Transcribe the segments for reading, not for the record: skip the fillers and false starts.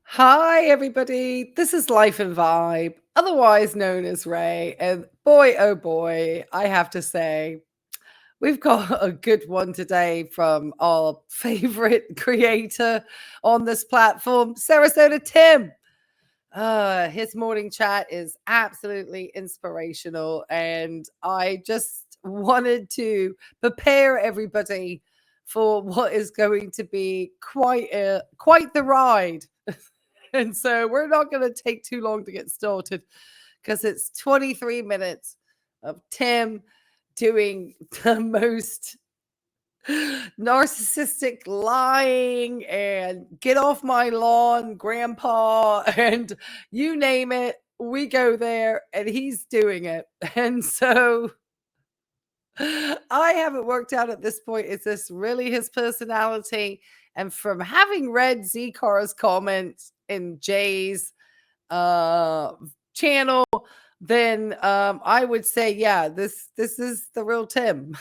Hi, everybody. This is Life and Vibe, otherwise known as Ray. And boy, oh boy, I have to say, we've got a good one today from our favorite creator on this platform, Sarasota Tim. His morning chat is absolutely inspirational, and I just wanted to prepare everybody for what is going to be quite the ride. And so we're not going to take too long to get started because it's 23 minutes of Tim doing the most narcissistic lying and get off my lawn, grandpa, and you name it. We go there and he's doing it. And so I haven't worked out at this point, is this really his personality? And from having read Z Car's comments in Jay's uh channel, then I would say, yeah, this is the real Tim.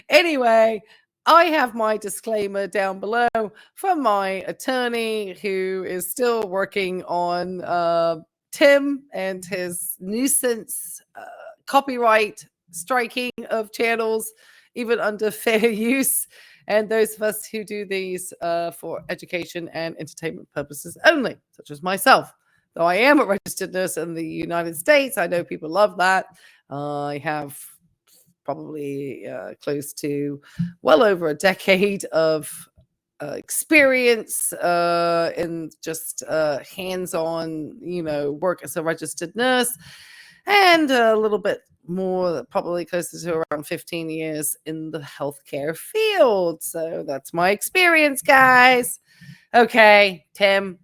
Anyway, I have my disclaimer down below from my attorney who is still working on Tim and his nuisance copyright striking of channels, even under fair use. And those of us who do these for education and entertainment purposes only, such as myself. Though I am a registered nurse in the United States, I know people love that. I have probably close to well over a decade of experience in just hands-on, work as a registered nurse, and a little bit more, probably closer to around 15 years in the healthcare field. So that's my experience, guys. Okay, Tim.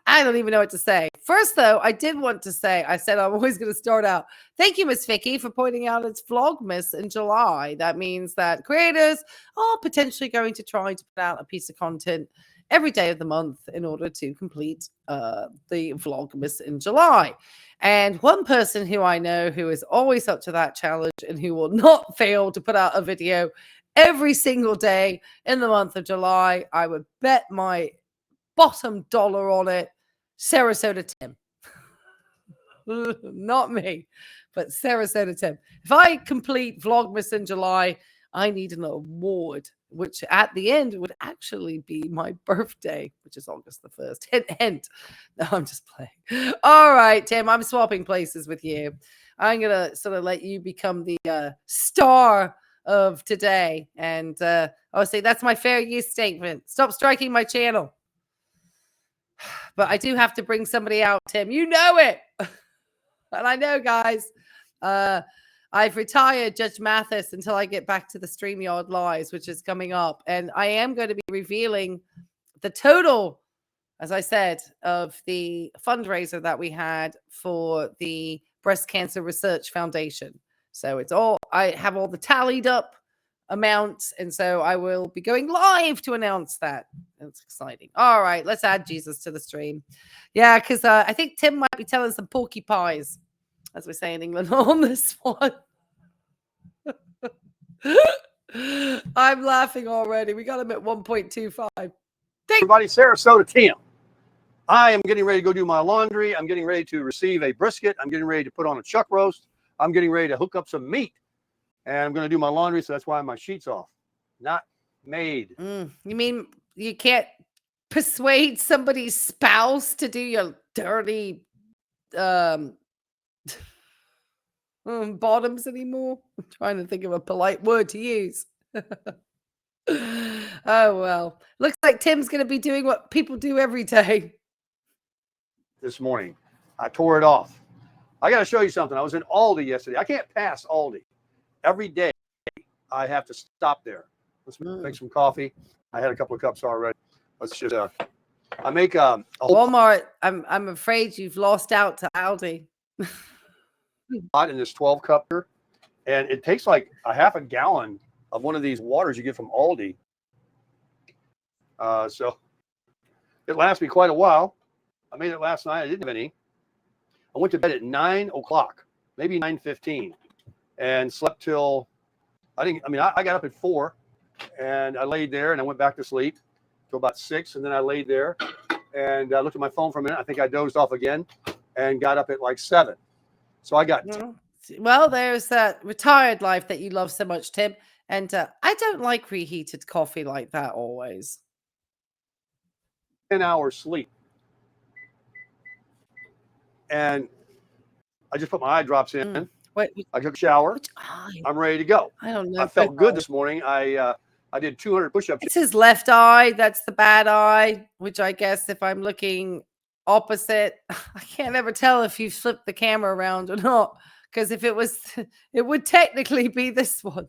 I don't even know what to say. First, though, I did want to say, I said I'm always going to start out. Thank you, Miss Vicky, for pointing out it's Vlogmas in July. That means that creators are potentially going to try to put out a piece of content every day of the month in order to complete the Vlogmas in July. And one person who I know who is always up to that challenge and who will not fail to put out a video every single day in the month of July, I would bet my bottom dollar on it, Sarasota Tim. Not me, but Sarasota Tim. If I complete Vlogmas in July, I need an award, which at the end would actually be my birthday, which is August the 1st. Hint, hint. No, I'm just playing. All right, Tim, I'm swapping places with you. I'm going to sort of let you become the star of today. And I'll say that's my fair use statement. Stop striking my channel. But I do have to bring somebody out, Tim. You know it. And I know, guys, I've retired Judge Mathis until I get back to the StreamYard Lives, which is coming up. And I am going to be revealing the total, as I said, of the fundraiser that we had for the Breast Cancer Research Foundation. So it's all, I have all the tallied up amounts, and so I will be going live to announce that. That's exciting. All right, let's add Jesus to the stream. Yeah, because I think Tim might be telling some porcupines, as we say in England, on this one. I'm laughing already. We got him at 1.25. Everybody, Sarasota Tim. I am getting ready to go do my laundry. I'm getting ready to receive a brisket. I'm getting ready to put on a chuck roast. I'm getting ready to hook up some meat. And I'm going to do my laundry, so that's why my sheet's off. Not made. You mean you can't persuade somebody's spouse to do your dirty bottoms anymore? I'm trying to think of a polite word to use. Oh, well. Looks like Tim's going to be doing what people do every day. This morning, I tore it off. I got to show you something. I was in Aldi yesterday. I can't pass Aldi. Every day, I have to stop there. Let's make some coffee. I had a couple of cups already. Let's just, I make a Walmart. I'm afraid you've lost out to Aldi. Pot in this 12 cupper, and it takes like a half a gallon of one of these waters you get from Aldi. So it lasts me quite a while. I made it last night. I didn't have any. I went to bed at 9 o'clock, maybe 9:15, and slept till I got up at 4, and I laid there and I went back to sleep till about 6, and then I laid there and looked at my phone for a minute. I think I dozed off again and got up at like 7. So I got well, there's that retired life that you love so much, Tim. And I don't like reheated coffee like that always. 10 hours sleep. And I just put my eye drops in. I took a shower. I'm ready to go. I don't know. I felt good this morning. I did 200 push-ups. It's his left eye. That's the bad eye, which I guess if I'm looking opposite, I can't ever tell if you flipped the camera around or not. Because if it was, it would technically be this one.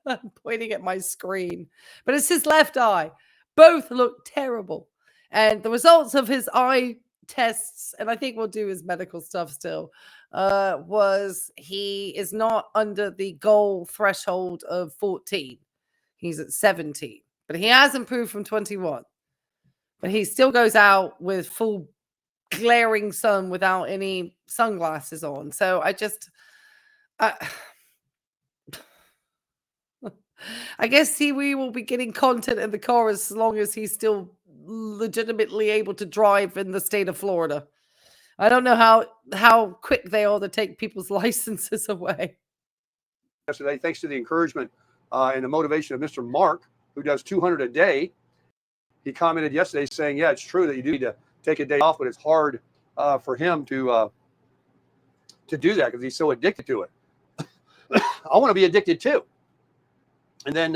I'm pointing at my screen. But it's his left eye. Both look terrible. And the results of his eye tests, and I think we'll do his medical stuff still, was he is not under the goal threshold of 14. He's at 17. But he has improved from 21. But he still goes out with full glaring sun without any sunglasses on. So I guess we will be getting content in the car as long as he's still legitimately able to drive in the state of Florida. I don't know how quick they are to take people's licenses away. Yesterday, thanks to the encouragement and the motivation of Mr. Mark, who does 200 a day, he commented yesterday saying, yeah, it's true that you do need to take a day off, but it's hard for him to do that because he's so addicted to it. I want to be addicted too. And then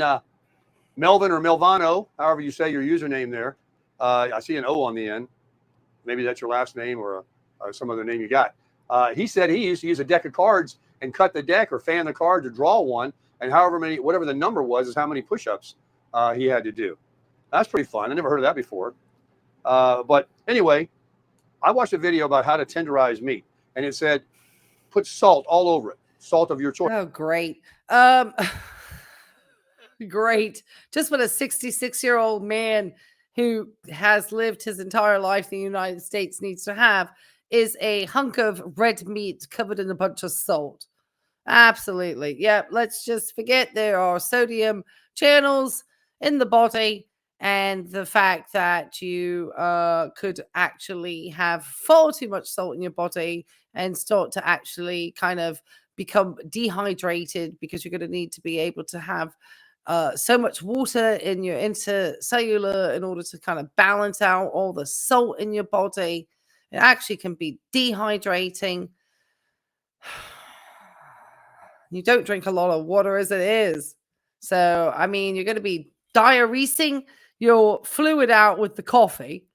Melvin or Melvano, however you say your username there, I see an O on the end. Maybe that's your last name or some other name you got. He said he used to use a deck of cards and cut the deck or fan the card to draw one, and whatever the number was is how many push-ups he had to do. That's pretty fun. I never heard of that before. But anyway, I watched a video about how to tenderize meat, and it said put salt all over it, salt of your choice. Oh, great. Great. Just what a 66-year-old man who has lived his entire life in the United States needs to have is a hunk of red meat covered in a bunch of salt. Absolutely. Yeah, let's just forget there are sodium channels in the body, and the fact that you could actually have far too much salt in your body and start to actually kind of become dehydrated because you're going to need to be able to have so much water in your intercellular in order to kind of balance out all the salt in your body. It actually can be dehydrating. You don't drink a lot of water as it is. So, I mean, you're going to be diuresing your fluid out with the coffee.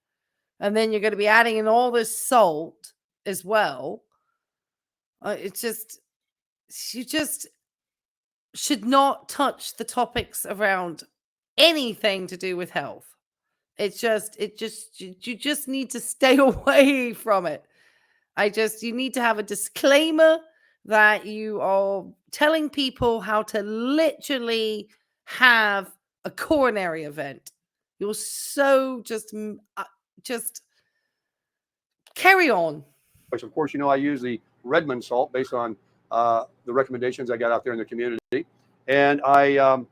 And then you're going to be adding in all this salt as well. You just should not touch the topics around anything to do with health. You just need to stay away from it. You need to have a disclaimer that you are telling people how to literally have a coronary event. You're so just carry on. Of course, I use the Redmond salt based on the recommendations I got out there in the community. And I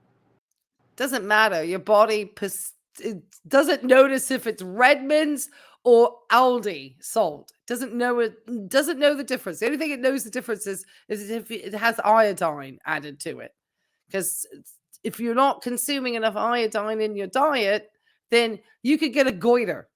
doesn't matter. Your body it doesn't notice if it's Redmond's or Aldi salt. Doesn't know the difference. The only thing it knows the difference is if it has iodine added to it. Because if you're not consuming enough iodine in your diet, then you could get a goiter.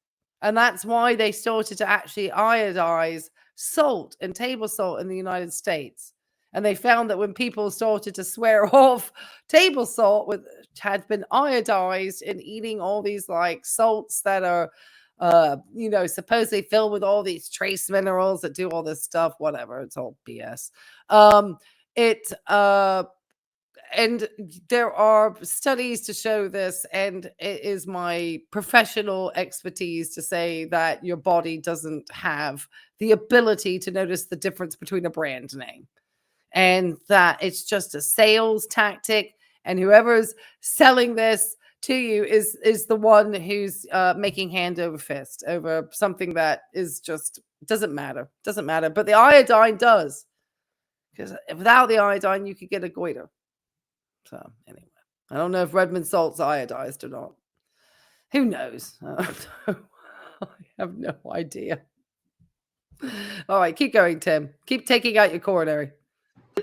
And that's why they started to actually iodize salt and table salt in the United States. And they found that when people started to swear off table salt, which had been iodized in eating all these like salts that are, supposedly filled with all these trace minerals that do all this stuff, whatever. It's all BS. And there are studies to show this, and it is my professional expertise to say that your body doesn't have the ability to notice the difference between a brand name, and that it's just a sales tactic, and whoever's selling this to you is the one who's making hand over fist over something that is just doesn't matter. But the iodine does, because without the iodine, you could get a goiter. So anyway, I don't know if Redmond salt's iodized or not. Who knows? I have no idea. All right, keep going, Tim. Keep taking out your coronary.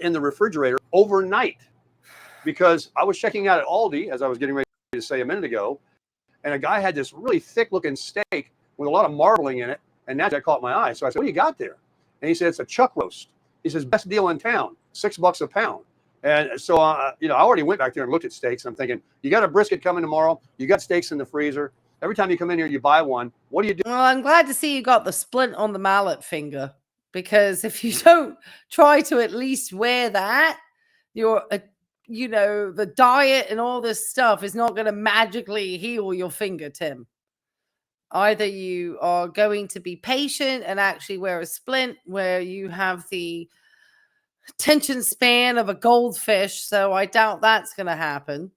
In the refrigerator overnight, because I was checking out at Aldi, as I was getting ready to say a minute ago, and a guy had this really thick looking steak with a lot of marbling in it, and that caught my eye. So I said, "What do you got there?" And he said, "It's a chuck roast." He says, "Best deal in town, $6 a pound." And so, I already went back there and looked at steaks. I'm thinking, you got a brisket coming tomorrow. You got steaks in the freezer. Every time you come in here, you buy one. What do you do? Well, I'm glad to see you got the splint on the mallet finger, because if you don't try to at least wear that, you're, the diet and all this stuff is not going to magically heal your finger, Tim. Either you are going to be patient and actually wear a splint where you have the attention span of a goldfish. So I doubt that's going to happen.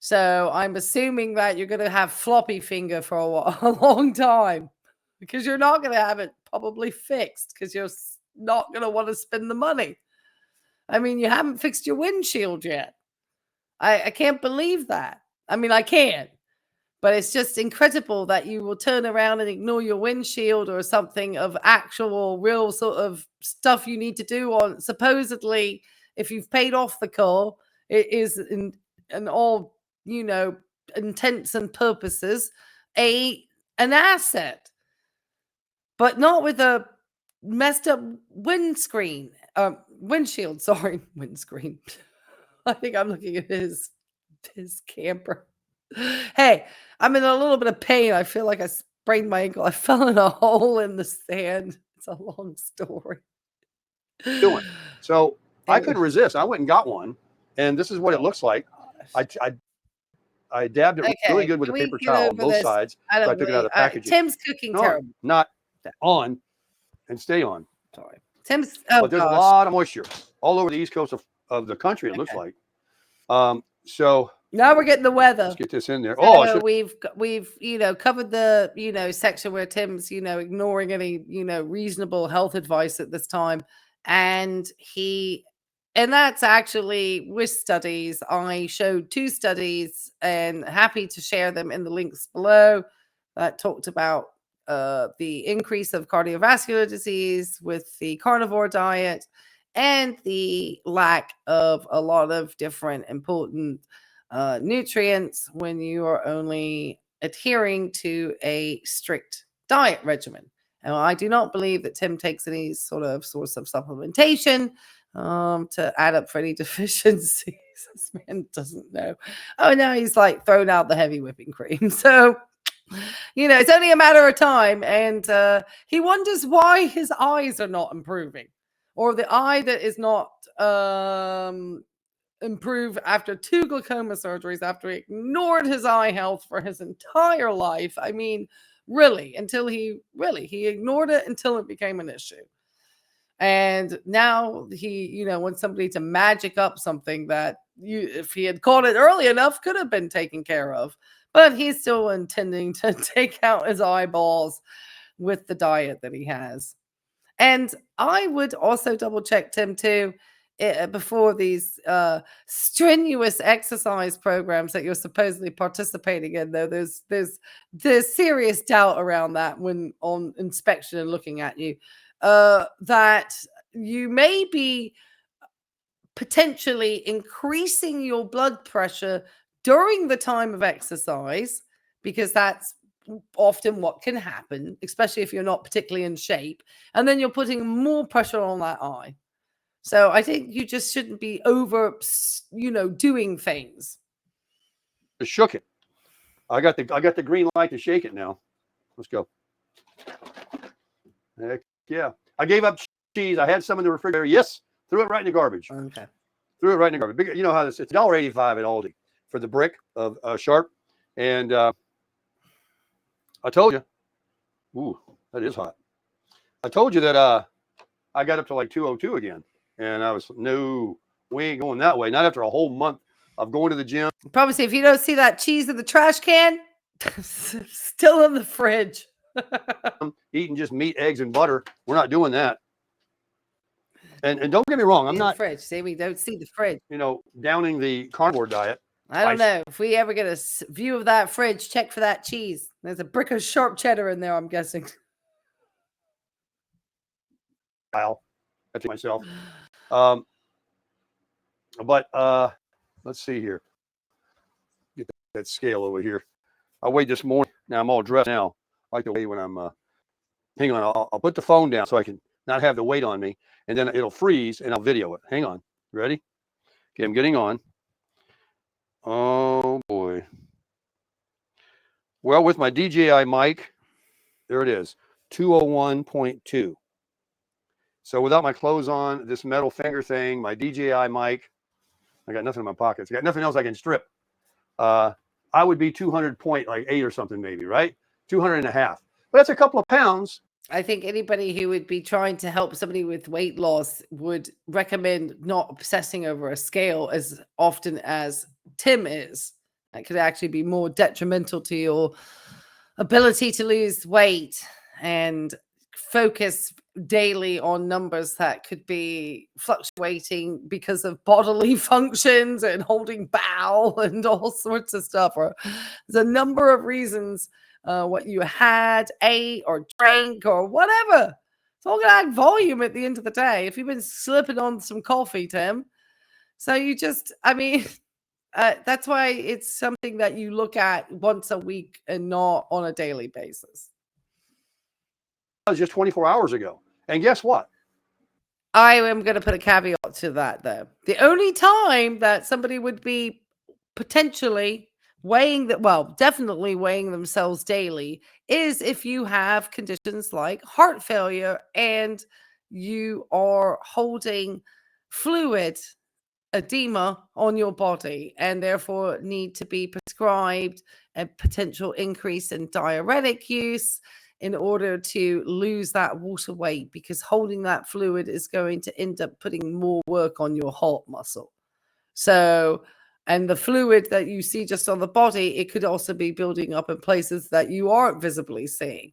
So I'm assuming that you're going to have floppy finger for a long time, because you're not going to have it probably fixed, because you're not going to want to spend the money. I mean, you haven't fixed your windshield yet. I can't believe that. I mean, I can't. But it's just incredible that you will turn around and ignore your windshield or something of actual, real sort of stuff you need to do on. Supposedly, if you've paid off the car, it is in all, intents and purposes, an asset. But not with a messed up windshield. Sorry, windscreen. I think I'm looking at his camper. Hey, I'm in a little bit of pain. I feel like I sprained my ankle. I fell in a hole in the sand. It's a long story. Doing. So I couldn't resist. I went and got one, and this is what it looks like. I dabbed it really good with a paper towel on both sides. So I took it out of the packaging. Tim's cooking terrible. Not on, and stay on. Sorry. Tim's. But there's a lot of moisture all over the east coast of the country. It looks like. So now we're getting the weather. Let's get this in there. So we've covered the section where Tim's ignoring any reasonable health advice at this time, and that's actually with studies. I showed 2 studies, and happy to share them in the links below, that talked about the increase of cardiovascular disease with the carnivore diet, and the lack of a lot of different important nutrients when you are only adhering to a strict diet regimen. And I do not believe that Tim takes any sort of source of supplementation to add up for any deficiencies. This man doesn't know. Oh, now he's like throwing out the heavy whipping cream. So, it's only a matter of time. And he wonders why his eyes are not improving, or the eye that is not improve after 2 glaucoma surgeries, after he ignored his eye health for his entire life. I mean, really, he ignored it until it became an issue. And now he, wants somebody to magic up something that if he had caught it early enough, could have been taken care of. But he's still intending to take out his eyeballs with the diet that he has. And I would also double check, Tim, too, before these strenuous exercise programs that you're supposedly participating in. Though there's serious doubt around that when on inspection and looking at you, that you may be potentially increasing your blood pressure during the time of exercise, because that's often what can happen, especially if you're not particularly in shape, and then you're putting more pressure on that eye. So I think you just shouldn't be over, doing things. I shook it. I got the green light to shake it now. Let's go. Heck yeah. I gave up cheese. I had some in the refrigerator. Yes. Threw it right in the garbage. Okay. Threw it right in the garbage. You know how this, it's $1.85 at Aldi for the brick of Sharp. And I told you. Ooh, that is hot. I told you that I got up to like 202 again. And I was, no, we ain't going that way. Not after a whole month of going to the gym. Promise you, if you don't see that cheese in the trash can, still in the fridge. Eating just meat, eggs, and butter. We're not doing that. And don't get me wrong, I'm not. Fridge. See, we don't see the fridge. Downing the carnivore diet. I don't know. If we ever get a view of that fridge, check for that cheese. There's a brick of sharp cheddar in there, I'm guessing. I'll to myself. But let's see here. Get that scale over here. I weighed this morning. Now I'm all dressed now. I like to weigh when I'm. Hang on. I'll put the phone down so I can not have the weight on me, and then it'll freeze, and I'll video it. Hang on. Ready? Okay, I'm getting on. Oh boy. Well, with my DJI mic, there it is, 201.2. So without my clothes on, this metal finger thing, my DJI mic, I got nothing in my pockets. I got nothing else I can strip. I would be 200.8 or something maybe, right? 200.5. But that's a couple of pounds. I think anybody who would be trying to help somebody with weight loss would recommend not obsessing over a scale as often as Tim is. That could actually be more detrimental to your ability to lose weight and focus daily on numbers that could be fluctuating because of bodily functions and holding bowel and all sorts of stuff. Or there's a number of reasons what you had, ate, or drank, or whatever. It's all going to add volume at the end of the day. If you've been slipping on some coffee, Tim. So you just, I mean, that's why it's something that you look at once a week and not on a daily basis. That was just 24 hours ago. And guess what? I am going to put a caveat to that, though. The only time that somebody would be potentially weighing that, well, definitely weighing themselves daily is if you have conditions like heart failure and you are holding fluid edema on your body and therefore need to be prescribed a potential increase in diuretic use in order to lose that water weight, because holding that fluid is going to end up putting more work on your heart muscle. So, and the fluid that you see just on the body, it could also be building up in places that you aren't visibly seeing.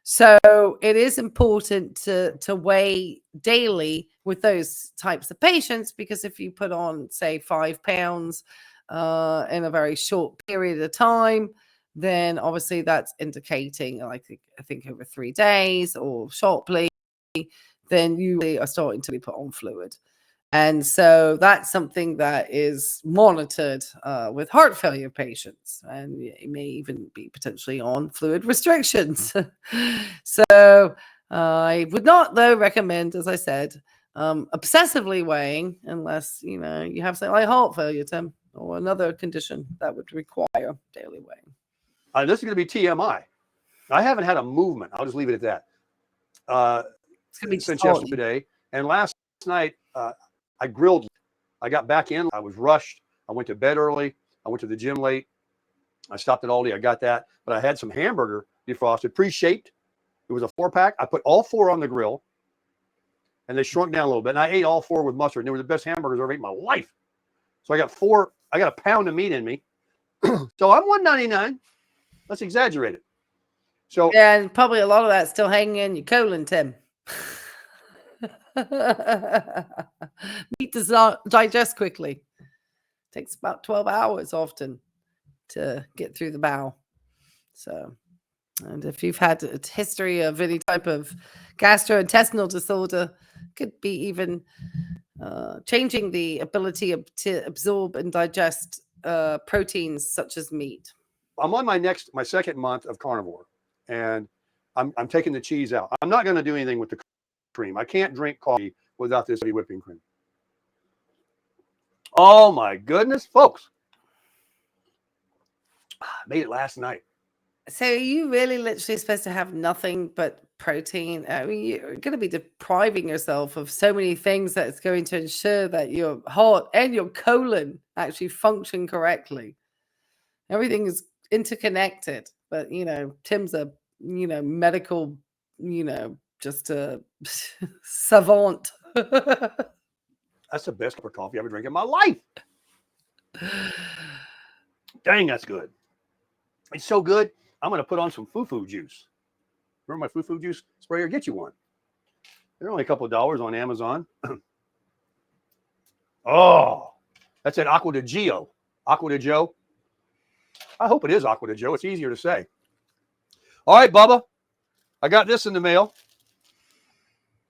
So it is important to weigh daily with those types of patients, because if you put on, say, 5 pounds in a very short period of time, then obviously that's indicating, I think over 3 days or shortly, then you are starting to be put on fluid. And so that's something that is monitored with heart failure patients, and it may even be potentially on fluid restrictions. So I would not, though, recommend, as I said, obsessively weighing unless, you have something like heart failure, Tim, or another condition that would require daily weighing. This is going to be TMI. I haven't had a movement. I'll just leave it at that. It's going to be since yesterday. And last night, I grilled. I got back in. I was rushed. I went to bed early. I went to the gym late. I stopped at Aldi. I got that. But I had some hamburger defrosted, pre-shaped. It was a 4-pack. I put all 4 on the grill, and they shrunk down a little bit. And I ate all 4 with mustard. And they were the best hamburgers I've ever ate in my life. So I got 4. I got a pound of meat in me. So I'm $199. Let's exaggerate it. So yeah, and probably a lot of that still hanging in your colon, Tim. Meat does not digest quickly. Takes about 12 hours often to get through the bowel. So, and if you've had a history of any type of gastrointestinal disorder, could be even changing the ability to absorb and digest proteins such as meat. I'm on my second month of carnivore, and I'm taking the cheese out. I'm not going to do anything with the cream. I can't drink coffee without this whipping cream. Oh my goodness, folks. I made it last night. So you really literally supposed to have nothing but protein. I mean, you're going to be depriving yourself of so many things that's going to ensure that your heart and your colon actually function correctly. Everything is interconnected. But, Tim's a, medical, just a savant. That's the best cup of coffee I've ever drank in my life. Dang, that's good. It's so good. I'm going to put on some foo-foo juice. Remember my foo-foo juice sprayer? Get you one. They're only a couple of dollars on Amazon. Oh, that's at Aqua de Gio. Aqua de Joe. I hope it is Aqua de Joe. It's easier to say. All right, Bubba. I got this in the mail.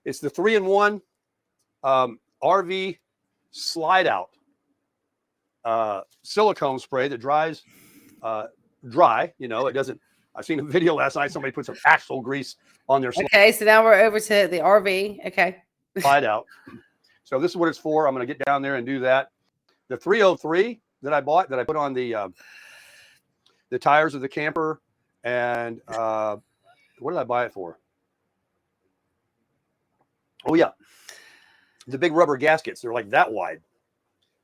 It's the 3-in-1 RV slide out silicone spray that dries dry. You know, it doesn't. I seen a video last night. Somebody put some axle grease on their Okay, so now we're over to the RV. Okay. slide out. So this is what it's for. I'm going to get down there and do that. The 303 that I bought, that I put on the tires of the camper, and what did I buy it for? Oh yeah, the big rubber gaskets. They're like that wide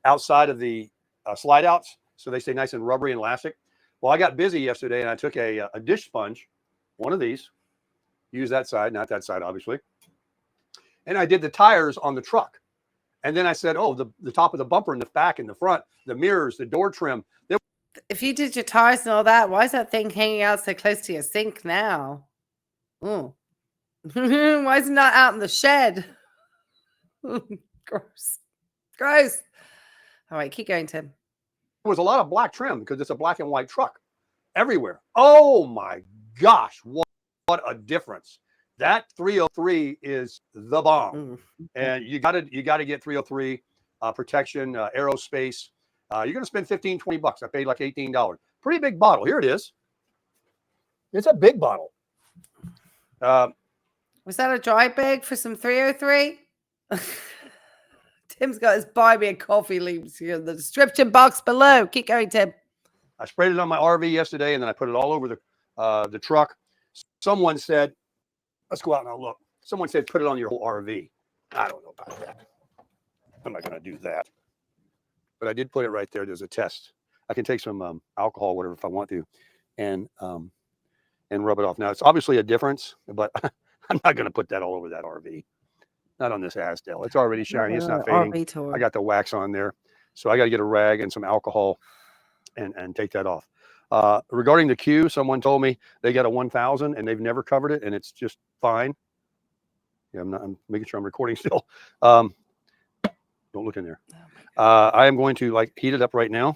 outside of the slide outs, so they stay nice and rubbery and elastic. Well, I got busy yesterday, and I took a dish sponge, one of these, use that side, not that side, obviously, and I did the tires on the truck. And then I said, oh, the top of the bumper and the back and the front, the mirrors, the door trim. If you did your tires and all that, why is that thing hanging out so close to your sink now? Oh. Why is it not out in the shed? Gross. Gross. All right, keep going, Tim. There was a lot of black trim because it's a black and white truck everywhere. Oh my gosh, what a difference. That 303 is the bomb. And you gotta get 303 protection, aerospace. You're gonna spend $15-20. I paid like $18. Pretty big bottle. Here it is. It's a big bottle. Was that a dry bag for some 303? Tim's got his buy me a coffee links here in the description box below. Keep going, Tim. I sprayed it on my RV yesterday, and then I put it all over the truck. Someone said, let's go out and I'll look. Someone said, put it on your whole RV. I don't know about that. I'm not going to do that. But I did put it right there. There's a test. I can take some alcohol, whatever, if I want to, and rub it off. Now, it's obviously a difference, but I'm not going to put that all over that RV. Not on this Asdale. It's already shiny. It's not fading. I got the wax on there. So I got to get a rag and some alcohol and take that off. Regarding the Q, someone told me they got a 1000 and they've never covered it, and it's just fine. Yeah, I'm making sure I'm recording still. Don't look in there. I am going to heat it up right now.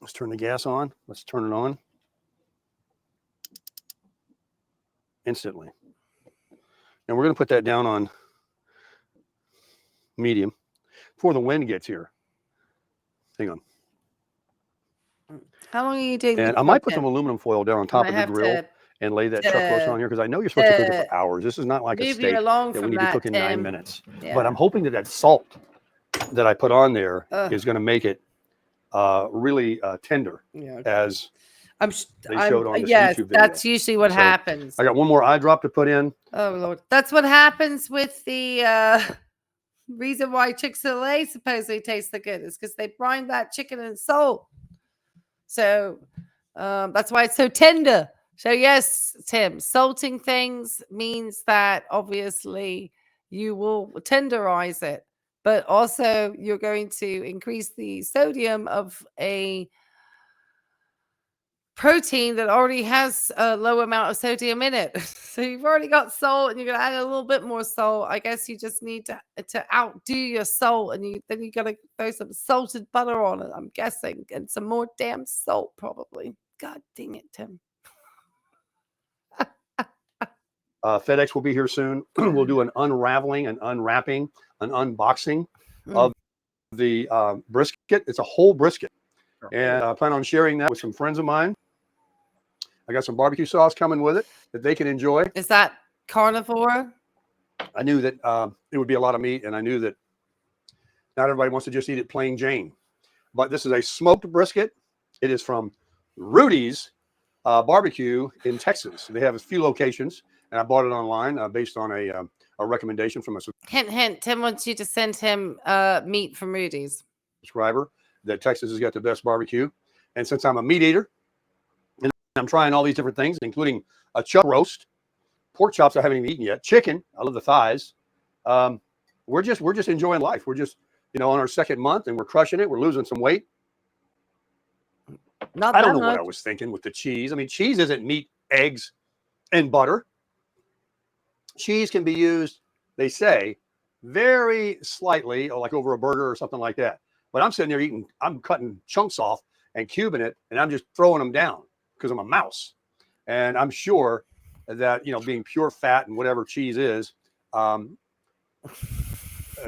Let's turn the gas on. Let's turn it on. Instantly. And we're going to put that down on medium before the wind gets here. Hang on. How long are you doing? And I might put some aluminum foil down on top of the grill and lay that chuck roast on here, because I know you're supposed to cook it for hours. This is not like a steak that we need to cook in 9 minutes. Yeah. But I'm hoping that salt that I put on there is going to make it really tender, as they showed on this YouTube video. That's usually what happens. I got one more eye drop to put in. Oh, Lord. That's what happens with the reason why Chick-fil-A supposedly tastes so good is because they brine that chicken in salt. So that's why it's so tender. So yes, Tim, salting things means that obviously you will tenderize it, but also you're going to increase the sodium of a protein that already has a low amount of sodium in it. So you've already got salt, and you're going to add a little bit more salt. I guess you just need to outdo your salt, and then you got to throw some salted butter on it, I'm guessing, and some more damn salt probably. God dang it, Tim. FedEx will be here soon. We'll do an unraveling, an unwrapping, an unboxing of the brisket. It's a whole brisket. And I plan on sharing that with some friends of mine. I got some barbecue sauce coming with it that they can enjoy. Is that Carnivore? I knew that it would be a lot of meat, and I knew that not everybody wants to just eat it plain Jane. But this is a smoked brisket. It is from Rudy's Barbecue in Texas. They have a few locations, and I bought it online based on a recommendation from a hint. Tim wants you to send him meat from Rudy's subscriber that Texas has got the best barbecue. And since I'm a meat eater, and I'm trying all these different things, including a chuck roast, pork chops I haven't even eaten yet, chicken, I love the thighs. We're just enjoying life. We're just, on our second month, and we're crushing it. We're losing some weight. I don't know what I was thinking with the cheese. I mean, cheese isn't meat, eggs, and butter. Cheese can be used, they say, very slightly, or like over a burger or something like that. But I'm sitting there eating, I'm cutting chunks off and cubing it, and I'm just throwing them down because I'm a mouse. And I'm sure that, being pure fat and whatever cheese is,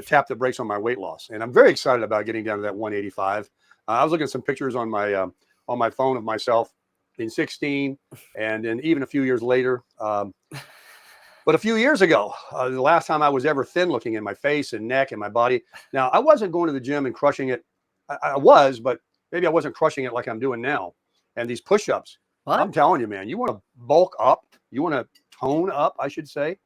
tap the brakes on my weight loss. And I'm very excited about getting down to that 185. I was looking at some pictures on my phone of myself in 16, and then even a few years later. But a few years ago, the last time I was ever thin looking in my face and neck and my body. Now, I wasn't going to the gym and crushing it. I was, but maybe I wasn't crushing it like I'm doing now. And these push-ups, I'm telling you, man, you want to bulk up, you want to tone up, I should say,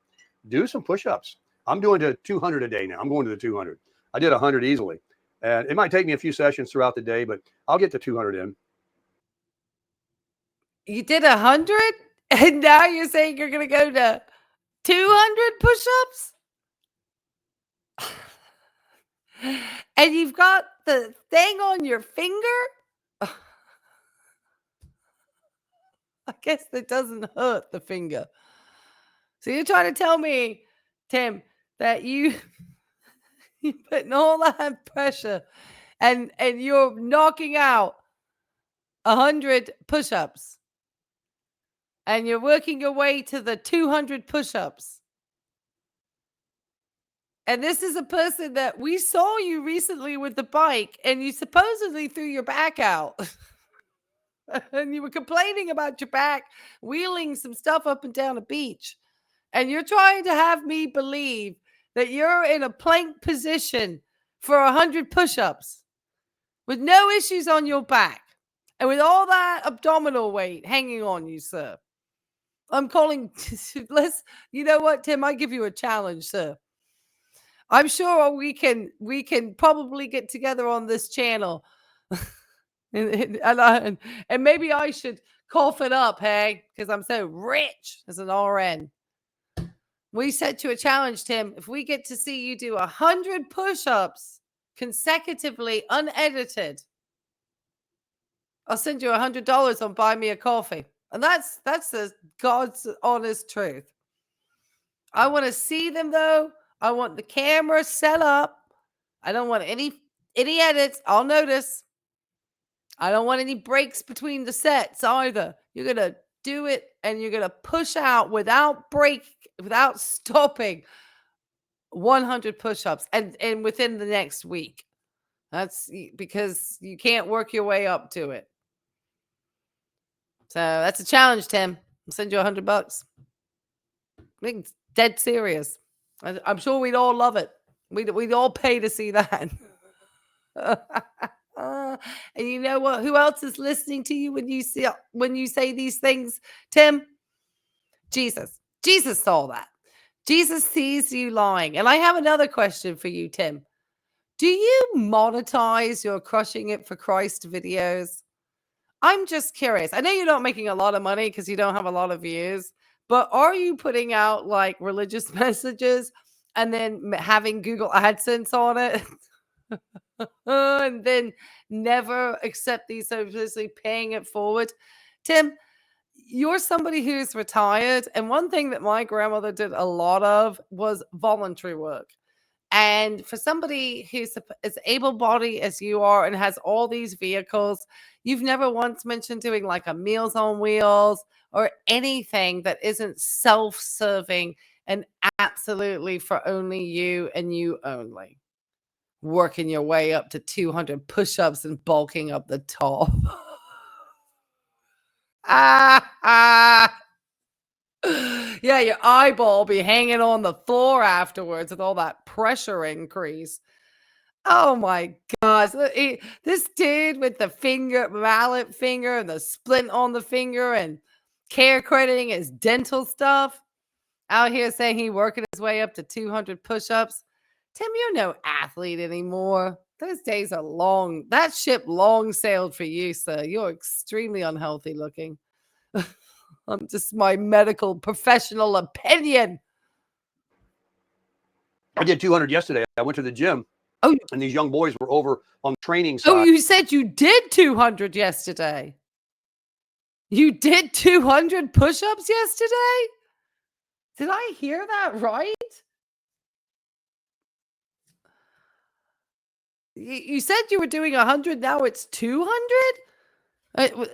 do some push-ups. I'm doing to 200 a day now. I'm going to the 200. I did 100 easily. And it might take me a few sessions throughout the day, but I'll get to 200 in. You did 100? And now you're saying you're going to go to 200 push-ups? And you've got the thing on your finger? I guess that doesn't hurt the finger. So you're trying to tell me, Tim, that you're putting all that pressure and you're knocking out 100 push-ups. And you're working your way to the 200 push-ups. And this is a person that we saw you recently with the bike, and you supposedly threw your back out. And you were complaining about your back, wheeling some stuff up and down a beach. And you're trying to have me believe that you're in a plank position for 100 push-ups with no issues on your back and with all that abdominal weight hanging on you, sir. I'm calling, you know what, Tim, I give you a challenge, sir. I'm sure we can probably get together on this channel. and maybe I should cough it up, hey, because I'm so rich as an RN. We set you a challenge, Tim. If we get to see you do 100 push-ups consecutively, unedited, I'll send you $100 on Buy Me a Coffee. And that's the God's honest truth. I want to see them, though. I want the camera set up. I don't want any edits. I'll notice. I don't want any breaks between the sets either. You're going to do it and you're going to push out without stopping 100 push-ups and within the next week. That's because you can't work your way up to it. So that's a challenge, Tim. I'll send you $100. Being dead serious. I'm sure we'd all love it. We'd all pay to see that. And you know what? Who else is listening to you when you say these things, Tim? Jesus. Jesus saw that. Jesus sees you lying. And I have another question for you, Tim. Do you monetize your Crushing It for Christ videos? I'm just curious. I know you're not making a lot of money because you don't have a lot of views, but are you putting out like religious messages and then having Google AdSense on it? And then never accept these services, paying it forward? Tim, you're somebody who's retired. And one thing that my grandmother did a lot of was voluntary work. And for somebody who's as able-bodied as you are and has all these vehicles, you've never once mentioned doing like a Meals on Wheels or anything that isn't self-serving and absolutely for only you and you only. Working your way up to 200 push-ups and bulking up the top. Yeah, your eyeball be hanging on the floor afterwards with all that pressure increase. Oh my gosh. This dude with the mallet finger and the splint on the finger and care crediting his dental stuff out here saying he working his way up to 200 push-ups. Tim, you're no athlete anymore. Those days are long. That ship long sailed for you, sir. You're extremely unhealthy looking. Just my medical professional opinion. I did 200 yesterday. I went to the gym. Oh, and these young boys were over on the training side. Oh, you said you did 200 yesterday. You did 200 push-ups yesterday? Did I hear that right? You said you were doing 100. Now it's 200.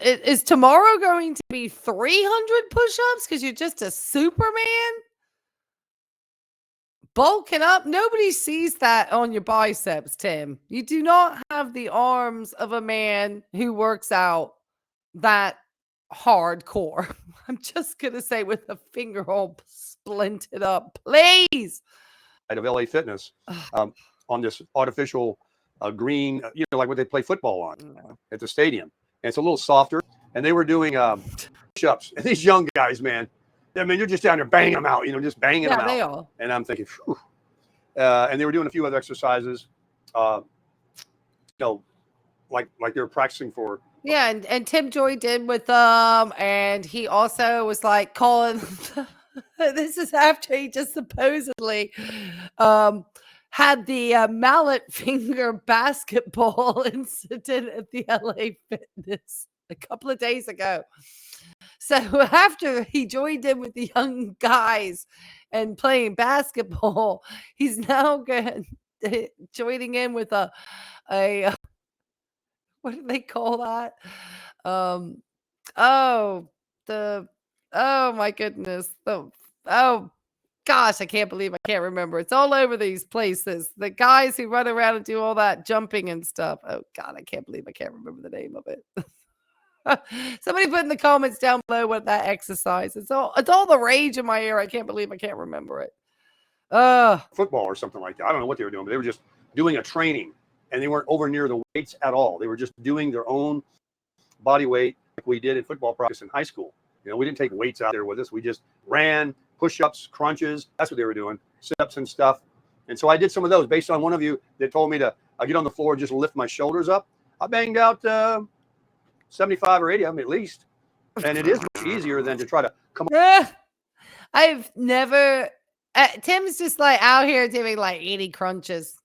Is tomorrow going to be 300 push-ups because you're just a Superman? Bulking up. Nobody sees that on your biceps, Tim. You do not have the arms of a man who works out that hardcore. I'm just going to say with a finger all splinted up. Please. Of LA Fitness on this artificial green, like what they play football on at the stadium. And it's a little softer. And they were doing push-ups. And these young guys, man, I mean, you're just down there banging them out, just banging them out. They are. And I'm thinking, phew. And they were doing a few other exercises, like they were practicing for. Yeah, and Tim joined in with them, and he also was like calling. This is after he just supposedly had the mallet finger basketball incident at the LA Fitness a couple of days ago. So after he joined in with the young guys and playing basketball, he's now joining in with a what do they call that? Oh my goodness. Oh gosh, I can't believe I can't remember. It's all over these places. The guys who run around and do all that jumping and stuff. Oh God, I can't believe I can't remember the name of it. Somebody put in the comments down below what that exercise. It's all the rage in my ear. I can't believe I can't remember it. Football or something like that. I don't know what they were doing, but they were just doing a training, and they weren't over near the weights at all. They were just doing their own body weight like we did in football practice in high school. We didn't take weights out there with us. We just ran push-ups, crunches. That's what they were doing, sit-ups and stuff. And so I did some of those based on one of you that told me to get on the floor and just lift my shoulders up. I banged out 75 or 80 of them at least. And it is much easier than to try to come up. I've never, Tim's just like out here doing like 80 crunches.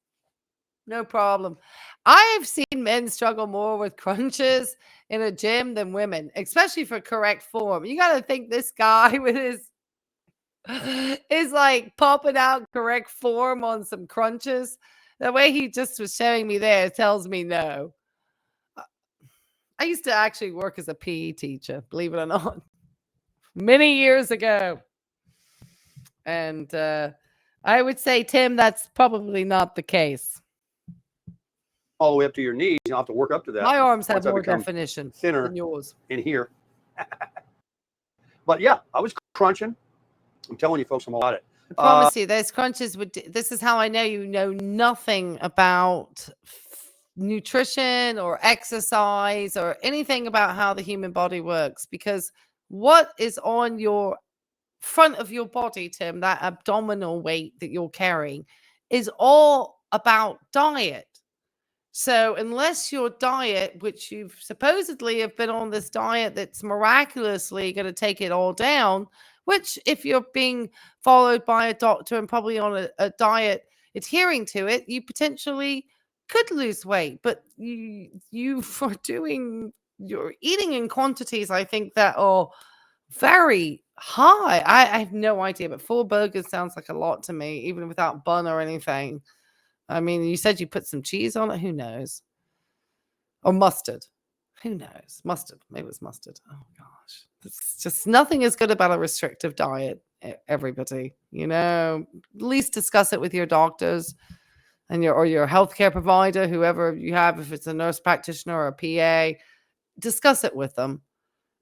No problem. I've seen men struggle more with crunches in a gym than women, especially for correct form. You got to think this guy with his is like popping out correct form on some crunches. The way he just was showing me there tells me no. I used to actually work as a PE teacher, believe it or not, many years ago. And I would say, Tim, that's probably not the case. All the way up to your knees, you don't have to work up to that. My arms have more definition thinner than yours. In here. But yeah, I was crunching. I'm telling you folks, I'm about it. I promise you, those crunches this is how I know you know nothing about nutrition or exercise or anything about how the human body works, because what is on your front of your body, Tim, that abdominal weight that you're carrying, is all about diet. So unless your diet, which you've supposedly have been on this diet that's miraculously going to take it all down, which if you're being followed by a doctor and probably on a diet adhering to it, you potentially could lose weight. But you're eating in quantities, I think, that are very high. I have no idea, but 4 burgers sounds like a lot to me, even without bun or anything. I mean, you said you put some cheese on it. Who knows? Or mustard. Who knows? Mustard. Maybe it was mustard. Oh, gosh. It's just nothing is good about a restrictive diet, everybody. At least discuss it with your doctors and your healthcare provider, whoever you have, if it's a nurse practitioner or a PA. Discuss it with them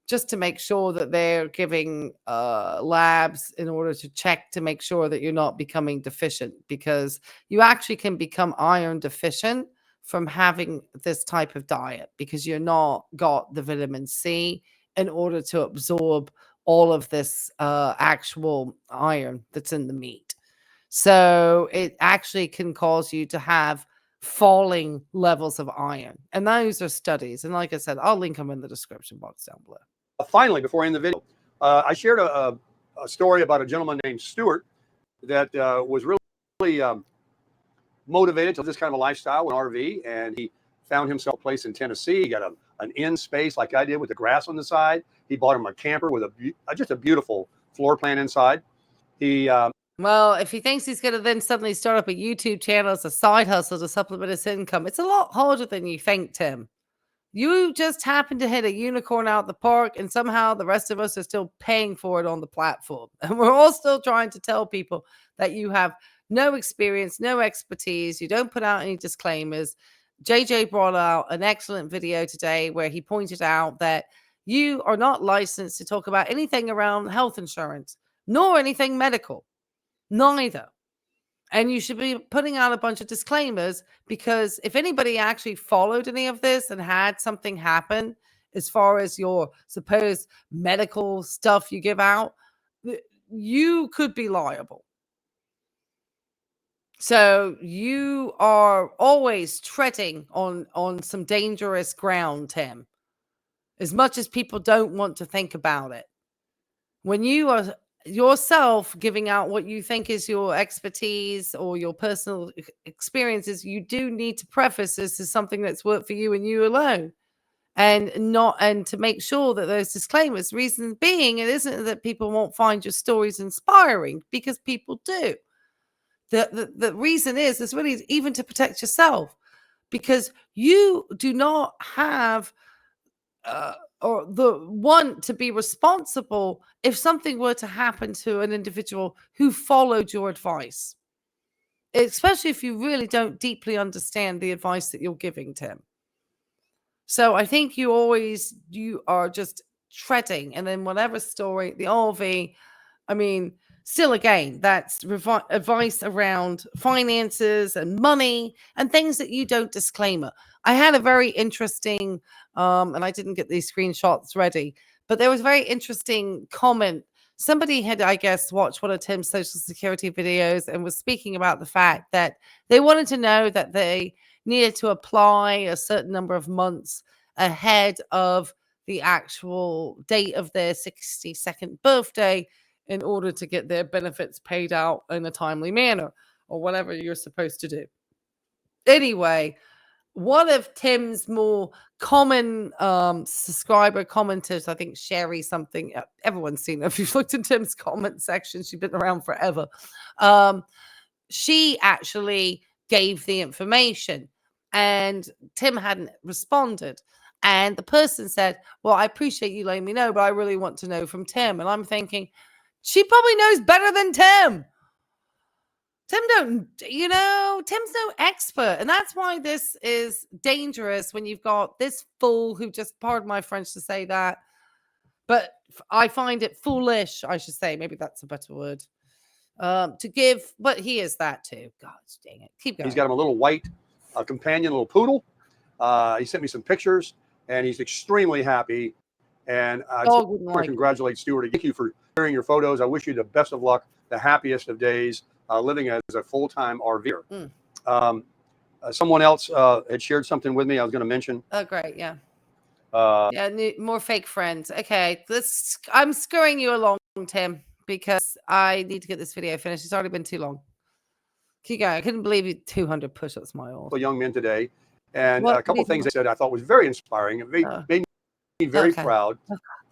just to make sure that they're giving labs in order to check to make sure that you're not becoming deficient, because you actually can become iron deficient from having this type of diet because you're not got the vitamin C in order to absorb all of this actual iron that's in the meat. So it actually can cause you to have falling levels of iron. And those are studies. And like I said, I'll link them in the description box down below. Finally, before I end the video, I shared a story about a gentleman named Stuart that was really motivated to this kind of a lifestyle with an RV, and he found himself a place in Tennessee. He got an in space like I did with the grass on the side. He bought him a camper with just a beautiful floor plan inside. He Well, if he thinks he's going to then suddenly start up a YouTube channel as a side hustle to supplement his income, it's a lot harder than you think, Tim. You just happen to hit a unicorn out the park, and somehow the rest of us are still paying for it on the platform. And we're all still trying to tell people that you have no experience, no expertise. You don't put out any disclaimers. JJ brought out an excellent video today where he pointed out that you are not licensed to talk about anything around health insurance, nor anything medical. Neither. And you should be putting out a bunch of disclaimers, because if anybody actually followed any of this and had something happen as far as your supposed medical stuff you give out, you could be liable. So you are always treading on some dangerous ground, Tim, as much as people don't want to think about it. When you are yourself giving out what you think is your expertise or your personal experiences, you do need to preface this as something that's worked for you and you alone, and to make sure that those disclaimers, reason being, it isn't that people won't find your stories inspiring, because people do. The reason is really even to protect yourself, because you do not have or the want to be responsible if something were to happen to an individual who followed your advice, especially if you really don't deeply understand the advice that you're giving, Tim. So I think you are just treading, and then whatever story, the RV, I mean, still again, that's advice around finances and money and things that you don't disclaimer. I had a very interesting, and I didn't get these screenshots ready, but there was a very interesting comment. Somebody had, I guess, watched one of Tim's Social Security videos and was speaking about the fact that they wanted to know that they needed to apply a certain number of months ahead of the actual date of their 62nd birthday in order to get their benefits paid out in a timely manner, or whatever you're supposed to do. Anyway, one of Tim's more common subscriber commenters, I think Sherry something, everyone's seen her. If you've looked in Tim's comment section, she's been around forever. She actually gave the information, and Tim hadn't responded. And the person said, well, I appreciate you letting me know, but I really want to know from Tim. And I'm thinking, she probably knows better than Tim. Tim's no expert. And that's why this is dangerous when you've got this fool who just, pardon my French to say that, but I find it foolish, I should say. Maybe that's a better word. To give, but he is that too. God dang it. Keep going. He's got him a little white companion, a little poodle. He sent me some pictures, and he's extremely happy. And I want to congratulate Stuart. Thank you for sharing your photos. I wish you the best of luck, the happiest of days, living as a full-time RVer. Someone else had shared something with me I was going to mention. Oh, great. Yeah. More fake friends. Okay. I'm scurrying you along, Tim, because I need to get this video finished. It's already been too long. Keep going. I couldn't believe you 200 push-ups, my old. Young men today. And a couple of things they said I thought was very inspiring. It made me very proud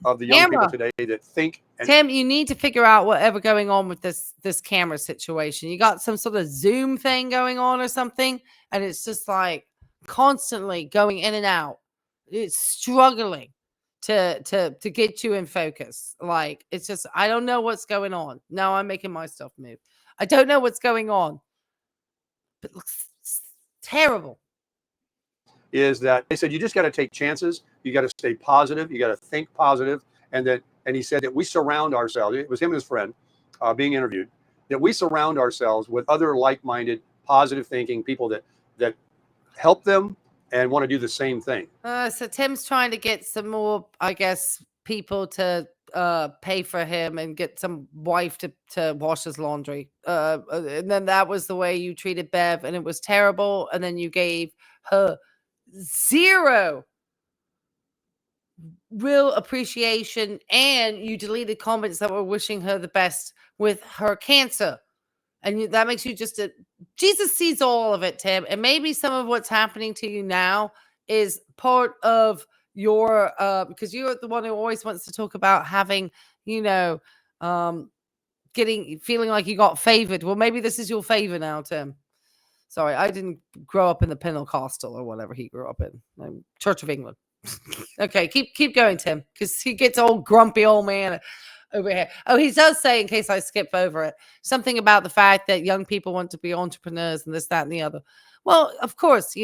of the young people today that think. Tim, you need to figure out whatever going on with this camera situation. You got some sort of Zoom thing going on or something, and it's just like constantly going in and out. It's struggling to get you in focus. Like, it's just, I don't know what's going on. Now I'm making my stuff move. I don't know what's going on. But it looks terrible. Is that they said you just got to take chances, you got to stay positive, you got to think positive, and he said that we surround ourselves. It was him and his friend being interviewed, that we surround ourselves with other like-minded, positive thinking people that help them and want to do the same thing. So Tim's trying to get some more, I guess, people to pay for him and get some wife to wash his laundry. And then that was the way you treated Bev, and it was terrible. And then you gave her zero real appreciation, and you deleted comments that were wishing her the best with her cancer. And that makes you just Jesus sees all of it, Tim. And maybe some of what's happening to you now is part of your, because you're the one who always wants to talk about having, feeling like you got favored. Well, maybe this is your favor now, Tim. Sorry, I didn't grow up in the Pentecostal or whatever he grew up in. Church of England. Okay, keep going, Tim, because he gets old grumpy old man over here. Oh, he does say, in case I skip over it, something about the fact that young people want to be entrepreneurs and this, that, and the other. Well, of course,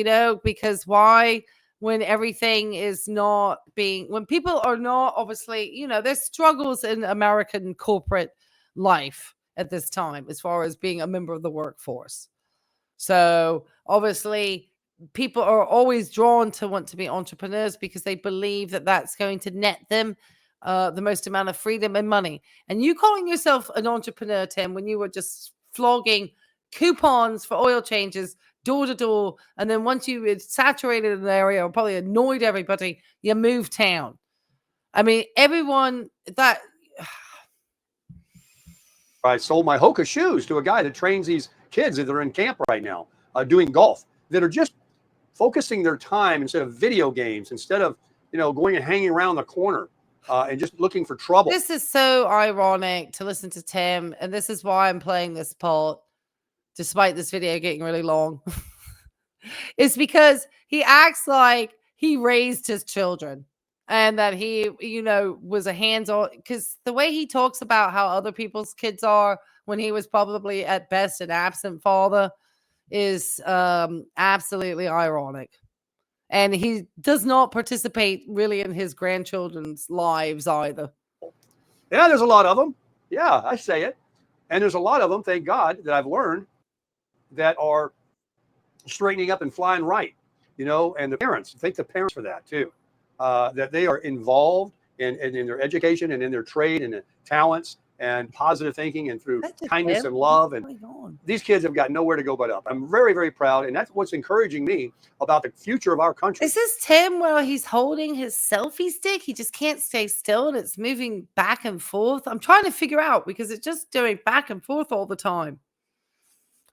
because why? When everything is not when people are not, obviously, there's struggles in American corporate life at this time as far as being a member of the workforce. So obviously people are always drawn to want to be entrepreneurs because they believe that that's going to net them the most amount of freedom and money. And you calling yourself an entrepreneur, Tim, when you were just flogging coupons for oil changes door to door, and then once you had saturated an area or probably annoyed everybody, you moved town. I mean, everyone that I sold my Hoka shoes to a guy that trains these kids that are in camp right now, doing golf, that are just focusing their time instead of video games, instead of going and hanging around the corner and just looking for trouble. This is so ironic to listen to Tim, and this is why I'm playing this part, despite this video getting really long. It's because he acts like he raised his children and that he, was a hands-on, because the way he talks about how other people's kids are when he was probably at best an absent father is absolutely ironic. And he does not participate really in his grandchildren's lives either. Yeah, there's a lot of them. Yeah, I say it. And there's a lot of them, thank God, that I've learned that are straightening up and flying right, and the parents, thank the parents for that too, that they are involved in their education and in their trade and talents and positive thinking and through kindness and love. And these kids have got nowhere to go but up. I'm very, very proud. And that's what's encouraging me about the future of our country. Is this Tim where he's holding his selfie stick? He just can't stay still and it's moving back and forth. I'm trying to figure out because it's just doing back and forth all the time.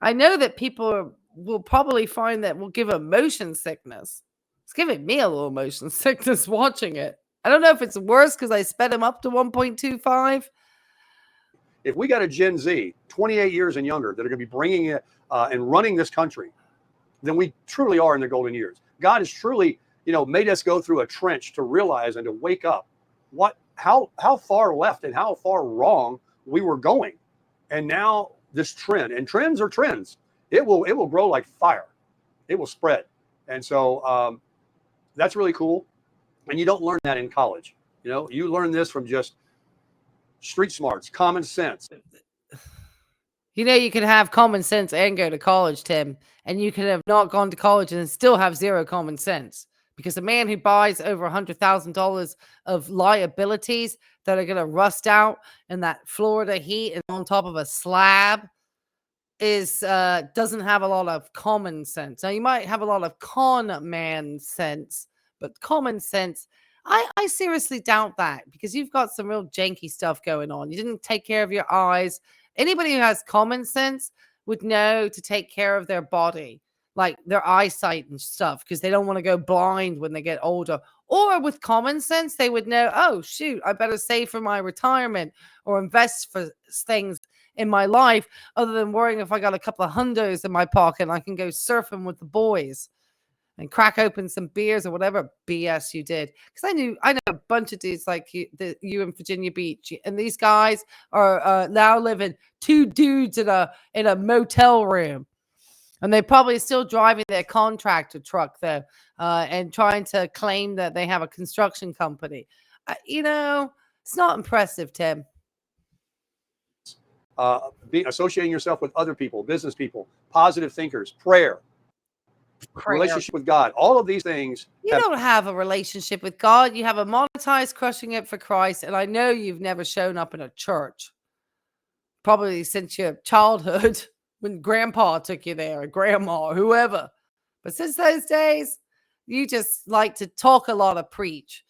I know that people will probably find that will give them motion sickness. It's giving me a little motion sickness watching it. I don't know if it's worse because I sped him up to 1.25. If we got a Gen Z, 28 years and younger, that are going to be bringing it and running this country, then we truly are in the golden years. God has truly, made us go through a trench to realize and to wake up how far left and how far wrong we were going. And now this trend, and trends are trends. It will grow like fire. It will spread. And so that's really cool. And you don't learn that in college. You learn this from just street smarts, common sense. You can have common sense and go to college, Tim, and you can have not gone to college and still have zero common sense. Because a man who buys over $100,000 of liabilities that are going to rust out in that Florida heat and on top of a slab doesn't have a lot of common sense. Now, you might have a lot of con man sense, but common sense, I seriously doubt that because you've got some real janky stuff going on. You didn't take care of your eyes. Anybody who has common sense would know to take care of their body, like their eyesight and stuff, because they don't want to go blind when they get older. Or with common sense, they would know, oh, shoot, I better save for my retirement or invest for things in my life other than worrying if I got a couple of hundos in my pocket and I can go surfing with the boys and crack open some beers or whatever BS you did. Because I know a bunch of dudes like you in Virginia Beach, and these guys are now living two dudes in a motel room, and they're probably still driving their contractor truck though, and trying to claim that they have a construction company. It's not impressive, Tim. Associating yourself with other people, business people, positive thinkers, prayer. Relationship with God, all of these things. You don't have a relationship with God. You have a monetized crushing it for Christ. And I know you've never shown up in a church, probably since your childhood when grandpa took you there or grandma or whoever. But since those days, you just like to talk a lot of preach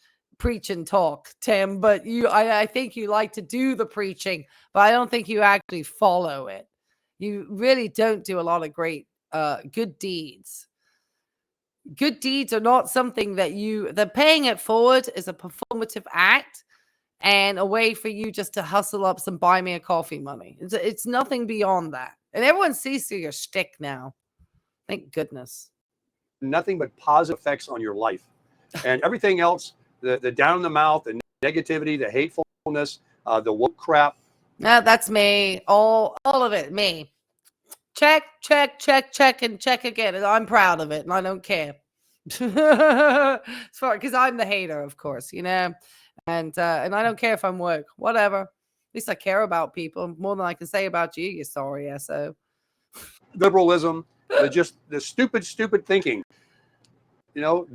and talk, Tim. But I think you like to do the preaching, but I don't think you actually follow it. You really don't do a lot of great good deeds. Good deeds are not something that the paying it forward is a performative act. and a way for you just to hustle up some buy me a coffee money. It's nothing beyond that. And everyone sees through your shtick now. Thank goodness. Nothing but positive effects on your life. And everything else, the down in the mouth, the negativity, the hatefulness, the woke crap. No, that's me. All of it, me. Check, and check again. And I'm proud of it, and I don't care. Because I'm the hater, of course, you know. And I don't care if I'm woke. Whatever. At least I care about people more than I can say about you, you sorry SO. Liberalism, the stupid thinking. You know,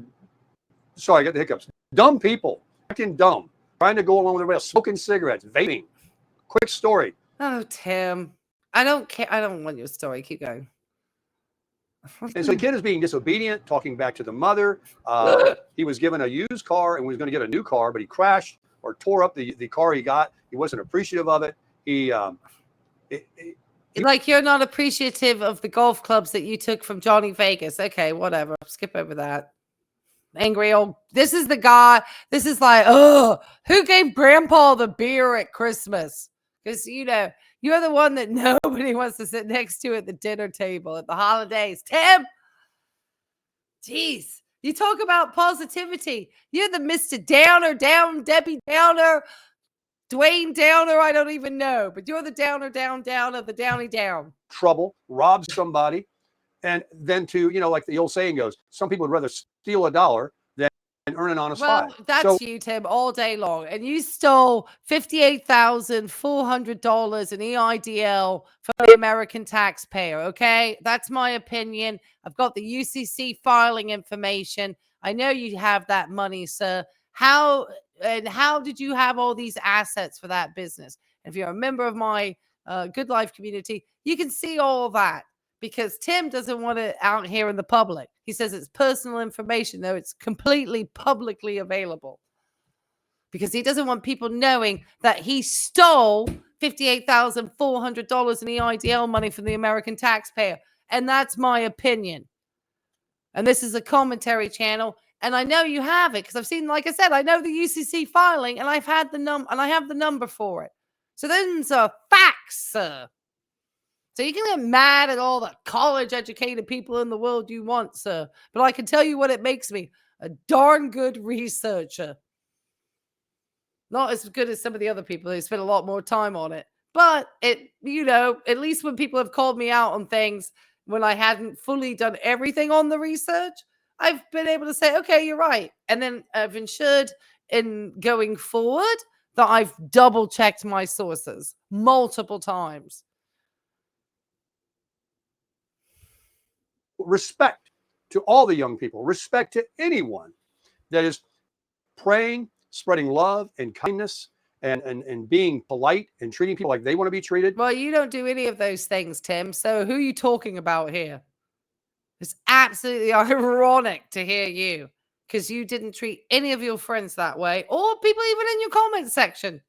sorry, I got the hiccups. Dumb people, acting dumb, trying to go along with everybody else, smoking cigarettes, vaping. Quick story. Oh, Tim, I don't care. I don't want your story. Keep going. And so the kid is being disobedient, talking back to the mother. He was given a used car and was going to get a new car, but he crashed or tore up the car he got. He wasn't appreciative of it. Like you're not appreciative of the golf clubs that you took from Johnny Vegas. Okay, whatever. Skip over that. Angry old. This is the guy. This is like, oh, who gave Grandpa the beer at Christmas? Because, you know, you're the one that nobody wants to sit next to at the dinner table at the holidays. Tim. Jeez. You talk about positivity. You're the Mr. Downer, Debbie Downer, Dwayne Downer, I don't even know, but you're the downer, down of the downy down. Trouble, rob somebody, and then to, you know, like the old saying goes, some people would rather steal $1 than earn an honest $5. That's you, Tim, all day long. And you stole $58,400 in EIDL from the American taxpayer, okay? That's my opinion. I've got the UCC filing information. I know you have that money, sir. How did you have all these assets for that business? And if you're a member of my Good Life community, you can see all that because Tim doesn't want it out here in the public. He says it's personal information, though it's completely publicly available because he doesn't want people knowing that he stole $58,400 in EIDL money from the American taxpayer. And that's my opinion. And this is a commentary channel. And I know you have it because I've seen, like I said, I know the UCC filing and I've had the I have the number for it. So those are facts, sir. So you can get mad at all the college educated people in the world you want, sir. But I can tell you what it makes me, a darn good researcher. Not as good as some of the other people who spend a lot more time on it. But it, you know, at least when people have called me out on things when I hadn't fully done everything on the research, I've been able to say, okay, you're right. And then I've ensured in going forward that I've double checked my sources multiple times. Respect to all the young people, respect to anyone that is praying, spreading love and kindness and being polite and treating people like they want to be treated. Well, you don't do any of those things, Tim. So who are you talking about here? It's absolutely ironic to hear you because you didn't treat any of your friends that way or people even in your comment section.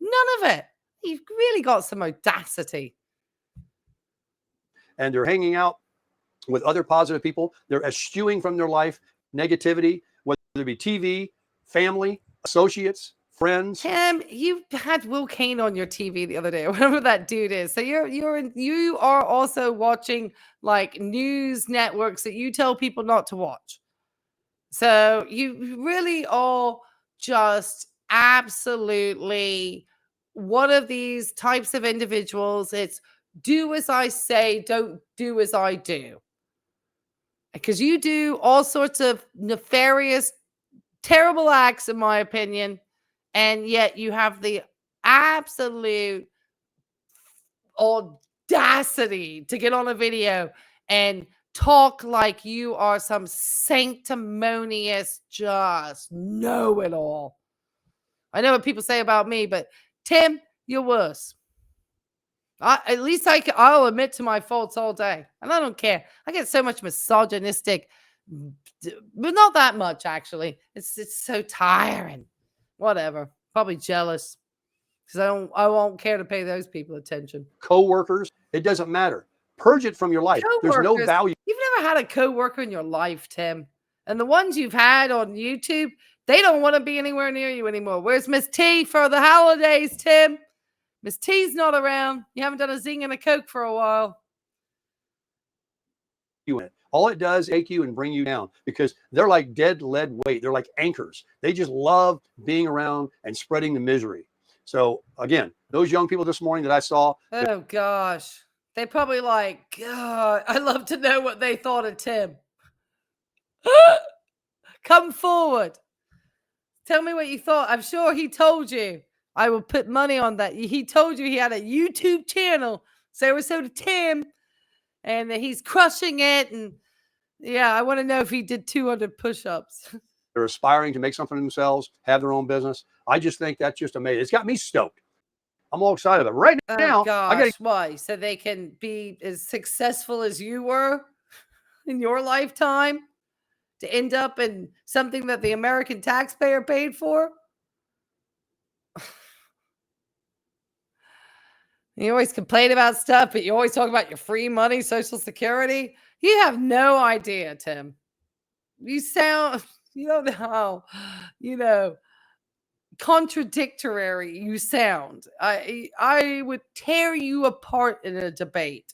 None of it. You've really got some audacity. And they're hanging out with other positive people. They're eschewing from their life negativity, whether it be TV, family, associates, friends. Tim, you had Will Kane on your TV the other day, whatever that dude is. So you are also watching like news networks that you tell people not to watch. So you really are just absolutely one of these types of individuals. It's do as I say, don't do as I do. Because you do all sorts of nefarious, terrible acts, in my opinion. And yet you have the absolute audacity to get on a video and talk like you are some sanctimonious, just know-it-all. I know what people say about me, but Tim, you're worse. At least I'll admit to my faults all day. And I don't care. I get so much misogynistic, but not that much, actually. It's so tiring. Whatever. Probably jealous because I won't care to pay those people attention. Co-workers, it doesn't matter. Purge it from your life. There's no value. You've never had a co-worker in your life, Tim. And the ones you've had on YouTube, They don't want to be anywhere near you anymore. Where's Miss T for the holidays, Tim? Miss T's not around. You haven't done a zing and a Coke for a while. All it does is take you and bring you down, because they're like dead lead weight. They're like anchors. They just love being around and spreading the misery. So again, those young people this morning that I saw. Oh gosh. They probably like, God, I'd love to know what they thought of Tim. Come forward. Tell me what you thought. I'm sure he told you. I will put money on that. He told you he had a YouTube channel, Sarasota Tim, and that he's crushing it. And yeah, I want to know if he did 200 push-ups. They're aspiring to make something of themselves, have their own business. I just think that's just amazing. It's got me stoked. I'm all excited about it. Right now, gosh, I got to. Why? So they can be as successful as you were in your lifetime, to end up in something that the American taxpayer paid for? You always complain about stuff, but you always talk about your free money, Social Security. You have no idea, Tim. You don't know how, contradictory you sound. I would tear you apart in a debate.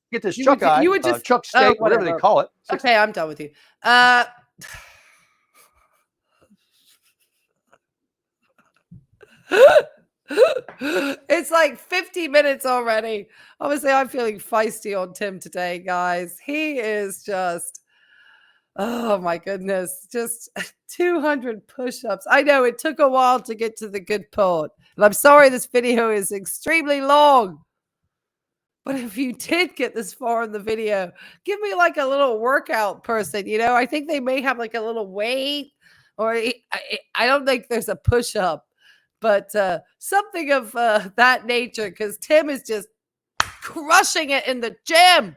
Get this Chuck eye, you would just Chuck steak, whatever they call it. Okay, I'm done with you. It's like 50 minutes already. Obviously, I'm feeling feisty on Tim today, guys. He is just, oh my goodness, just 200 push-ups. I know it took a while to get to the good part. And I'm sorry this video is extremely long. But if you did get this far in the video, give me like a little workout person. I think they may have like a little weight, or I don't think there's a push-up, but something of that nature, because Tim is just crushing it in the gym.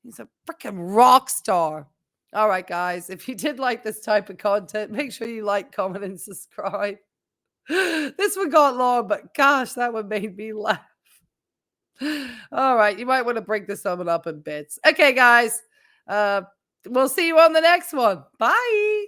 He's a freaking rock star. All right, guys, if you did like this type of content, make sure you like, comment, and subscribe. This one got long, but gosh, that one made me laugh. All right, you might want to break this one up in bits. Okay, guys, we'll see you on the next one. Bye.